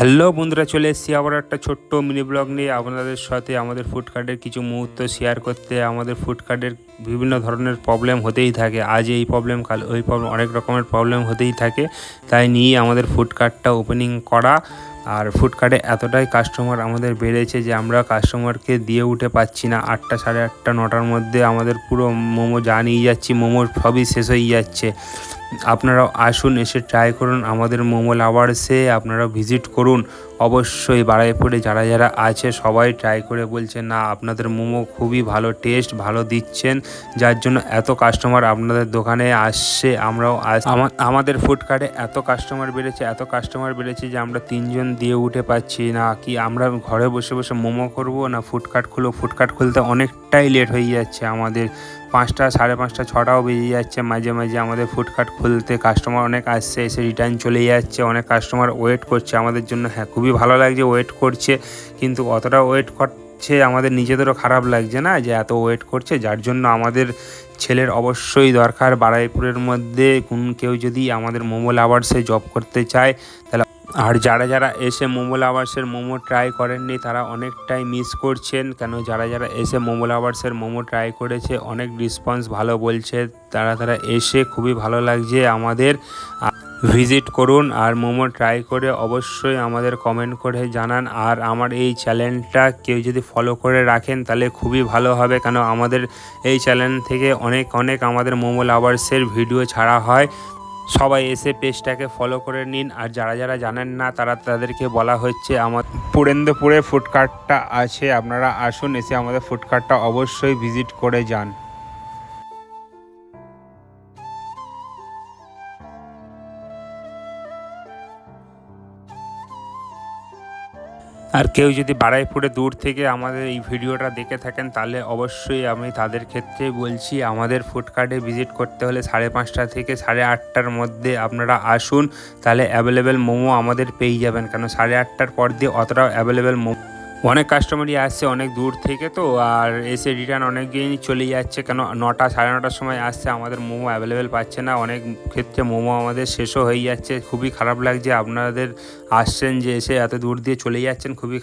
Hello বন্ধুরা, চলে এসেছি আবার একটা ছোট্ট মিনি ব্লগ নিয়ে আপনাদের সাথে আমাদের ফুডকার্টের কিছু মুহূর্ত শেয়ার করতে। আমাদের ফুডকার্টের বিভিন্ন ধরনের প্রবলেম হতেই থাকে, আজ এই প্রবলেম কাল ওই প্রবলেম, অনেক রকমের প্রবলেম হতেই থাকে। তাই নিয়ে আমাদের ফুডকার্টটা ওপেনিং করা। আর ফুডকার্টে এতটাই কাস্টমার আমাদের বেড়েছে যে আমরা কাস্টমারকে দিয়ে উঠে পাচ্ছি না। 8টা, সাড়ে 8টা, 9টার মধ্যে আমাদের পুরো মোমো যা নিয়ে যাচ্ছি মোমো সবই শেষ হয়ে যাচ্ছে। আপনারাও আসুন, এসে ট্রাই করুন আমাদের মোমো লাভার্সে, আপনারাও ভিজিট করুন অবশ্যই। বারুইপুরে যারা যারা আছে সবাই ট্রাই করে বলছে না আপনাদের মোমো খুবই ভালো টেস্ট, ভালো দিচ্ছেন, যার জন্য এত কাস্টমার আপনাদের দোকানে আসছে। আমরাও আমাদের ফুডকার্টে এত কাস্টমার বেড়েছে যে আমরা 3জন দিয়ে উঠে পাচ্ছি না। কি আমরা ঘরে বসে বসে মোমো করব না ফুডকার্ট খুলব? ফুডকার্ট খুলতে অনেকটাই লেট হয়ে যাচ্ছে আমাদের, 5টা, সাড়ে 5টা, 6টাও বেজে যাচ্ছে মাঝে মাঝে আমাদের ফুডকার্ট খুলতে। কাস্টমার অনেক আসছে, এসে রিটার্ন চলে যাচ্ছে। অনেক কাস্টমার ওয়েট করছে আমাদের জন্য। হ্যাঁ, খুবই ভালো লাগছে ওয়েট করছে, কিন্তু অতটা ওয়েট করছে আমাদের নিজেদেরও খারাপ লাগছে না যে এত ওয়েট করছে। যার জন্য আমাদের ছেলের অবশ্যই দরকার বারুইপুরের মধ্যে কেউ যদি আমাদের মোমো লাভার্সে জব করতে চায় তাহলে। আর যারা যারা এসে মোমো লাভার্সের মোমো ট্রাই করেননি তারা অনেকটাই মিস করছেন, কেন যারা যারা এসে মোমো লাভার্সের মোমো ট্রাই করেছে অনেক রেসপন্স ভালো বলছে। তারা এসে খুবই ভালো লাগছে আমাদের। ভিজিট করুন আর মোমো ট্রাই করে অবশ্যই আমাদের কমেন্ট করে জানান। আর আমার এই চ্যানেলটা কেউ যদি ফলো করে রাখেন তাহলে খুবই ভালো হবে, কেন আমাদের এই চ্যানেল থেকে অনেক আমাদের মোমো লাভার্সের ভিডিও ছাড়া হয়। সবাই এসে পেজটাকে ফলো করে নিন। আর যারা যারা জানেন না তাদেরকে বলা হচ্ছে আমার পুরেন্দ্রপুরে ফুডকার্টটা আছে, আপনারা আসুন, এসে আমাদের ফুডকার্টটা অবশ্যই ভিজিট করে যান। আর কেউ যদি বারুইপুরে দূর থেকে আমাদের এই ভিডিওটা দেখে থাকেন তাহলে অবশ্যই আমি তাদের ক্ষেত্রে বলছি আমাদের ফুডকার্টে ভিজিট করতে হলে 5:30 থেকে 8:30-র মধ্যে আপনারা আসুন, তাহলে অ্যাভেলেবেল মোমো আমাদের পেয়ে যাবেন। কেন 8:30-র পর দিয়ে অতটাও অ্যাভেলেবেল মোমো অনেক কাস্টমারই আসছে অনেক দূর থেকে, তো আর এসে রিটার্ন অনেকদিনই চলে যাচ্ছে। কেন 9টা, সাড়ে 9টার সময় আসছে, আমাদের মোমো অ্যাভেলেবেল পাচ্ছে না। অনেক ক্ষেত্রে মোমো আমাদের শেষও হয়ে যাচ্ছে। খুবই খারাপ লাগছে, আপনাদের আসছেন যে এসে এত দূর দিয়ে চলে যাচ্ছেন, খুবই